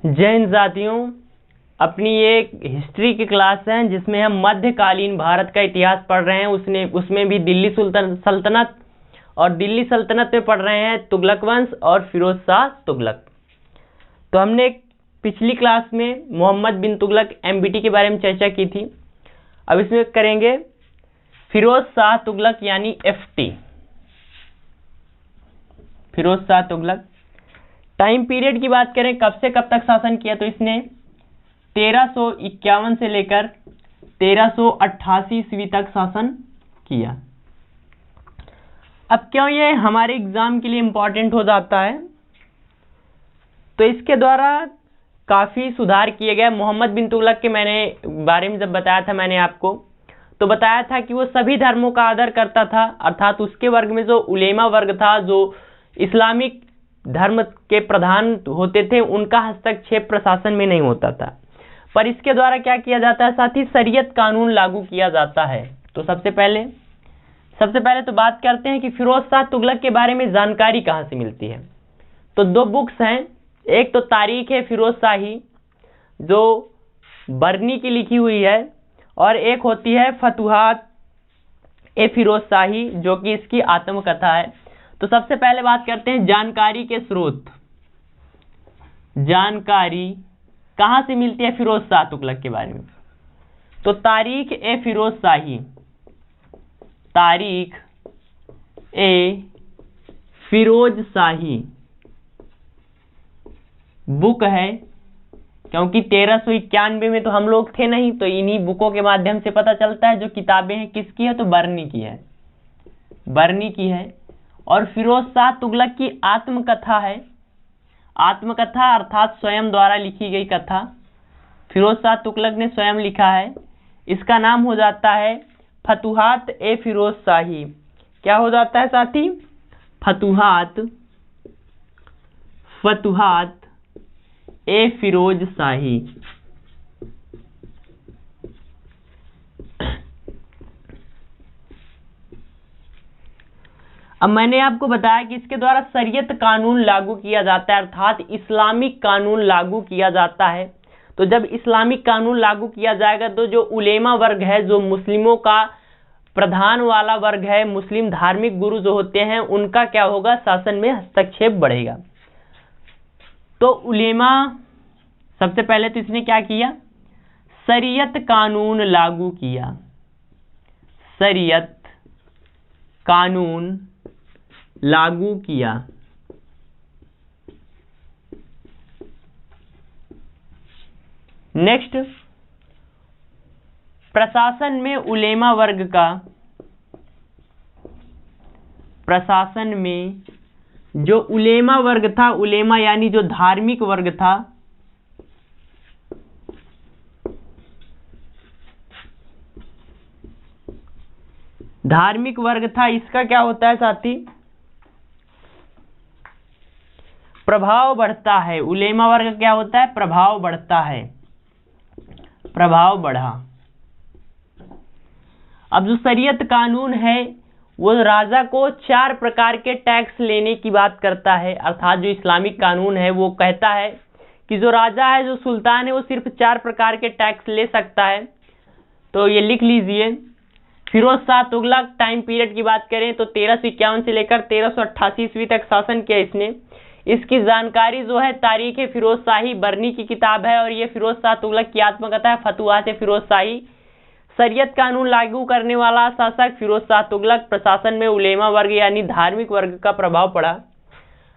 जय हिंद साथियों, अपनी एक हिस्ट्री की क्लास है जिसमें हम मध्यकालीन भारत का इतिहास पढ़ रहे हैं। उसमें भी दिल्ली सल्तनत और दिल्ली सल्तनत में पढ़ रहे हैं तुगलक वंश और फिरोज शाह तुगलक। तो हमने पिछली क्लास में मोहम्मद बिन तुगलक MBT के बारे में चर्चा की थी। अब इसमें करेंगे फिरोज शाह तुगलक यानी FT, Firoz Shah Tughlaq. Time period की बात करें, कब से कब तक शासन किया, तो इसने 1351 से लेकर 1388 ईस्वी तक शासन किया। अब क्यों ये हमारे एग्जाम के लिए इंपॉर्टेंट हो जाता है, तो इसके द्वारा काफ़ी सुधार किए गए। मोहम्मद बिन तुगलक के मैंने बारे में जब बताया था, मैंने आपको तो बताया था कि वो सभी धर्मों का आदर करता था, अर्थात उसके वर्ग में जो उलेमा वर्ग था, जो इस्लामिक धर्म के प्रधान होते थे, उनका हस्तक्षेप प्रशासन में नहीं होता था। पर इसके द्वारा क्या किया जाता है, साथ ही शरीयत कानून लागू किया जाता है। तो सबसे पहले तो बात करते हैं कि फिरोज शाह तुगलक के बारे में जानकारी कहाँ से मिलती है। तो दो बुक्स हैं, एक तो तारीख है फिरोज शाही जो बर्नी की लिखी हुई है, और एक होती है फतुहात ए फिरोज शाही जो कि इसकी आत्मकथा है। तो सबसे पहले बात करते हैं जानकारी के स्रोत। जानकारी कहाँ से मिलती है फिरोज शाह तुगलक के बारे में, तो तारीख ए फिरोज शाही, तारीख ए फिरोज शाही बुक है। क्योंकि 1391 में तो हम लोग थे नहीं, तो इन्हीं बुकों के माध्यम से पता चलता है। जो किताबें हैं किसकी है, तो बर्नी की है, बर्नी की है। और फिरोज शाह तुगलक की आत्मकथा है। आत्मकथा अर्थात स्वयं द्वारा लिखी गई कथा, फिरोज शाह तुगलक ने स्वयं लिखा है। इसका नाम हो जाता है फतुहात ए फिरोज शाही। क्या हो जाता है साथी, फतुहात ए फिरोज शाही। अब मैंने आपको बताया कि इसके द्वारा शरीयत कानून लागू किया जाता है, अर्थात इस्लामिक कानून लागू किया जाता है। तो जब इस्लामिक कानून लागू किया जाएगा तो जो उलेमा वर्ग है, जो मुस्लिमों का प्रधान वाला वर्ग है, मुस्लिम धार्मिक गुरु जो होते हैं, उनका क्या होगा, शासन में हस्तक्षेप बढ़ेगा। तो उलेमा सबसे पहले तो इसने क्या किया, शरीयत कानून लागू किया, शरीयत कानून लागू किया। नेक्स्ट, प्रशासन में उलेमा वर्ग का, प्रशासन में जो उलेमा वर्ग था, उलेमा यानी जो धार्मिक वर्ग था, धार्मिक वर्ग था, इसका क्या होता है साथी, प्रभाव बढ़ता है। उलेमा वर्ग क्या होता है, प्रभाव बढ़ता है, प्रभाव बढ़ा। अब जो शरीयत कानून है वो राजा को 4 प्रकार के टैक्स लेने की बात करता है, अर्थात जो इस्लामिक कानून है वो कहता है कि जो राजा है, जो सुल्तान है, वो सिर्फ 4 प्रकार के टैक्स ले सकता है। तो ये लिख लीजिए। फिरोज शाह तुगलक टाइम पीरियड की बात करें तो 1351 से लेकर 1388 ईस्वी तक शासन किया इसने। इसकी जानकारी जो है तारीख है फिरोज शाही, बर्नी की किताब है, और ये फिरोज शाह तुगलक की आत्मकथा है फतुहात फिरोज शाही। शरीयत कानून लागू करने वाला शासक फिरोज शाह तुगलक। प्रशासन में उलेमा वर्ग यानी धार्मिक वर्ग का प्रभाव पड़ा।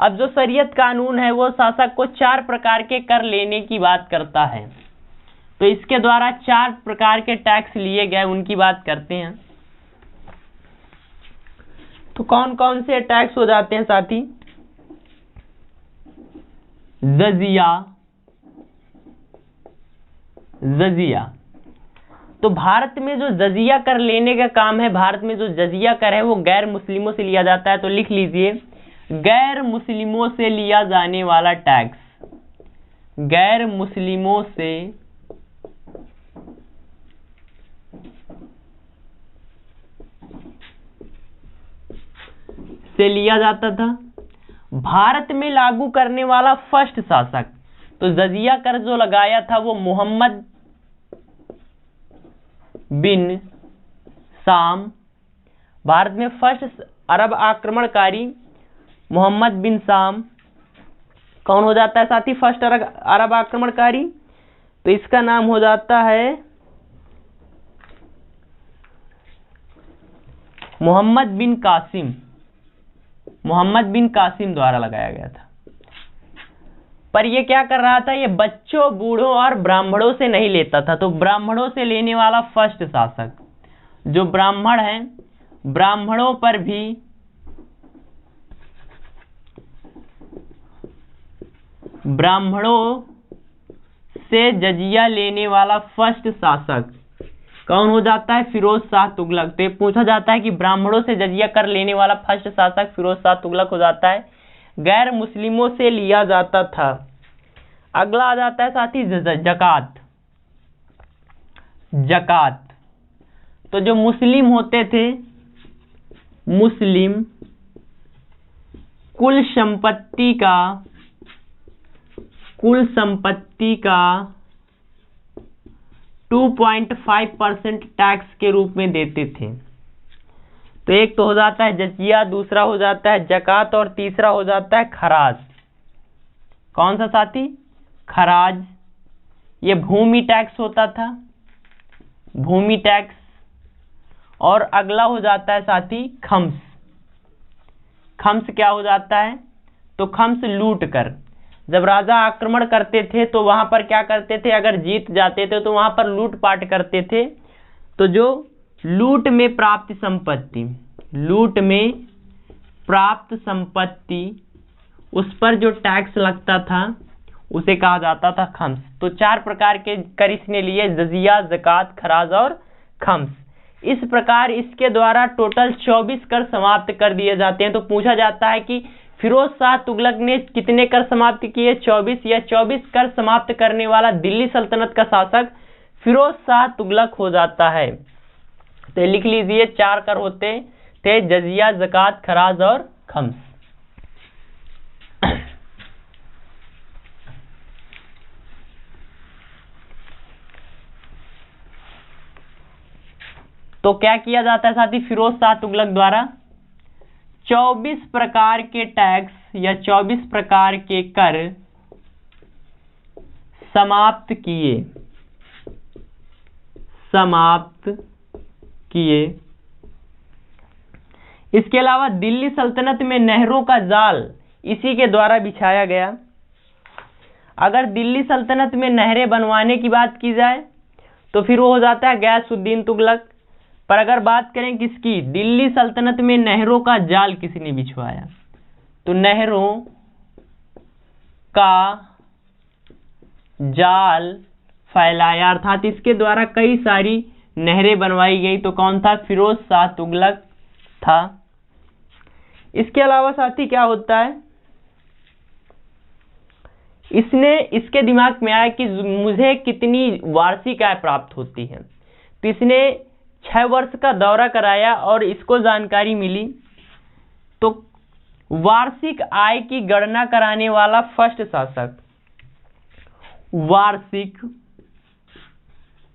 अब जो शरीयत कानून है वो शासक को 4 प्रकार के कर लेने की बात करता है। तो इसके द्वारा 4 प्रकार के टैक्स लिए गए, उनकी बात करते हैं। तो कौन कौन से टैक्स हो जाते हैं साथी, जजिया, जजिया। तो भारत में जो जजिया कर लेने का काम है, भारत में जो जजिया कर है वो गैर मुस्लिमों से लिया जाता है। तो लिख लीजिए, गैर मुस्लिमों से लिया जाने वाला टैक्स, गैर मुस्लिमों से लिया जाता था। भारत में लागू करने वाला फर्स्ट शासक, तो जजिया कर जो लगाया था वो मोहम्मद बिन साम। भारत में फर्स्ट अरब आक्रमणकारी मोहम्मद बिन साम कौन हो जाता है साथी? फर्स्ट अरब आक्रमणकारी, तो इसका नाम हो जाता है मोहम्मद बिन कासिम। मोहम्मद बिन कासिम द्वारा लगाया गया था। पर ये क्या कर रहा था? ये बच्चों, बूढ़ों और ब्राह्मणों से नहीं लेता था। तो ब्राह्मणों से लेने वाला फर्स्ट शासक, जो ब्राह्मण हैं, ब्राह्मणों पर भी ब्राह्मणों से जजिया लेने वाला फर्स्ट शासक कौन हो जाता है? फिरोज शाह तुगलक। तो ये पूछा जाता है कि ब्राह्मणों से जजिया कर लेने वाला फर्स्ट शासक फिरोज शाह तुगलक हो जाता है। गैर मुस्लिमों से लिया जाता था। अगला आ जाता है साथी जकात। जकात, तो जो मुस्लिम होते थे, मुस्लिम कुल संपत्ति का 2.5% टैक्स के रूप में देते थे। तो एक तो हो जाता है जजिया, दूसरा हो जाता है जकात और तीसरा हो जाता है खराज। कौन सा साथी? खराज। ये भूमि टैक्स होता था, भूमि टैक्स। और अगला हो जाता है साथी खम्स। खम्स क्या हो जाता है? तो खम्स लूट कर, जब राजा आक्रमण करते थे तो वहां पर क्या करते थे? अगर जीत जाते थे तो वहां पर लूटपाट करते थे। तो जो लूट में प्राप्त संपत्ति, लूट में प्राप्त संपत्ति, उस पर जो टैक्स लगता था उसे कहा जाता था खम्स। तो 4 प्रकार के कर इसने लिए, जजिया, जकात, खराज और खम्स। इस प्रकार इसके द्वारा टोटल 24 कर समाप्त कर दिए जाते हैं। तो पूछा जाता है कि फिरोज शाह तुगलक ने कितने कर समाप्त किए? 24। या 24 कर समाप्त करने वाला दिल्ली सल्तनत का शासक फिरोज शाह तुगलक हो जाता है। तो लिख लीजिए 4 कर होते थे, जजिया, जकात, खराज और खम्स। तो क्या किया जाता है साथी? फिरोज शाह तुगलक द्वारा 24 प्रकार के टैक्स या 24 प्रकार के कर समाप्त किए। इसके अलावा दिल्ली सल्तनत में नहरों का जाल इसी के द्वारा बिछाया गया। अगर दिल्ली सल्तनत में नहरें बनवाने की बात की जाए तो फिर वो हो जाता है गयासुद्दीन तुगलक। पर अगर बात करें किसकी? दिल्ली सल्तनत में नहरों का जाल किसने बिछवाया? तो नहरों का जाल फैलाया, अर्थात इसके द्वारा कई सारी नहरें बनवाई गई। तो कौन था? फिरोज शाह तुगलक था। इसके अलावा साथी क्या होता है? इसके दिमाग में आया कि मुझे कितनी वार्षिक आय प्राप्त होती है। तो इसने 6 वर्ष का दौरा कराया और इसको जानकारी मिली। तो वार्षिक आय की गणना कराने वाला फर्स्ट शासक,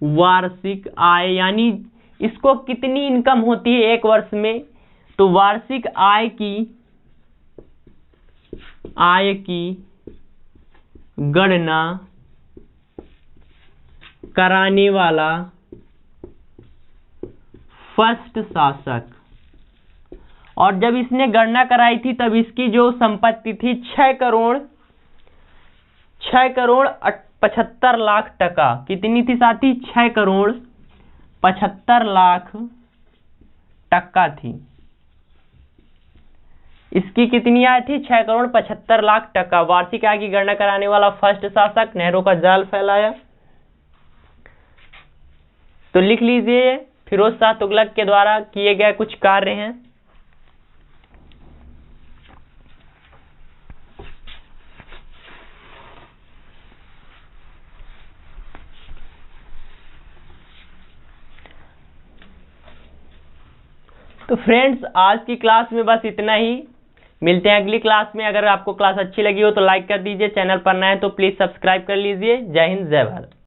वार्षिक आय यानी इसको कितनी इनकम होती है 1 वर्ष में, तो वार्षिक आय की गणना कराने वाला फर्स्ट शासक। और जब इसने गणना कराई थी तब इसकी जो संपत्ति थी 6 करोड़ 75 लाख टका। कितनी थी साथी? 6 करोड़ 75 लाख टका थी। इसकी कितनी आय थी? 6 करोड़ 75 लाख टका। वार्षिक आय की गणना कराने वाला फर्स्ट शासक, नहरों का जाल फैलाया। तो लिख लीजिए फिरोज शाह तुगलक के द्वारा किए गए कुछ कार्य हैं। तो फ्रेंड्स आज की क्लास में बस इतना ही। मिलते हैं अगली क्लास में। अगर आपको क्लास अच्छी लगी हो तो लाइक कर दीजिए, चैनल पर नए हैं तो प्लीज़ सब्सक्राइब कर लीजिए। जय हिंद, जय भारत।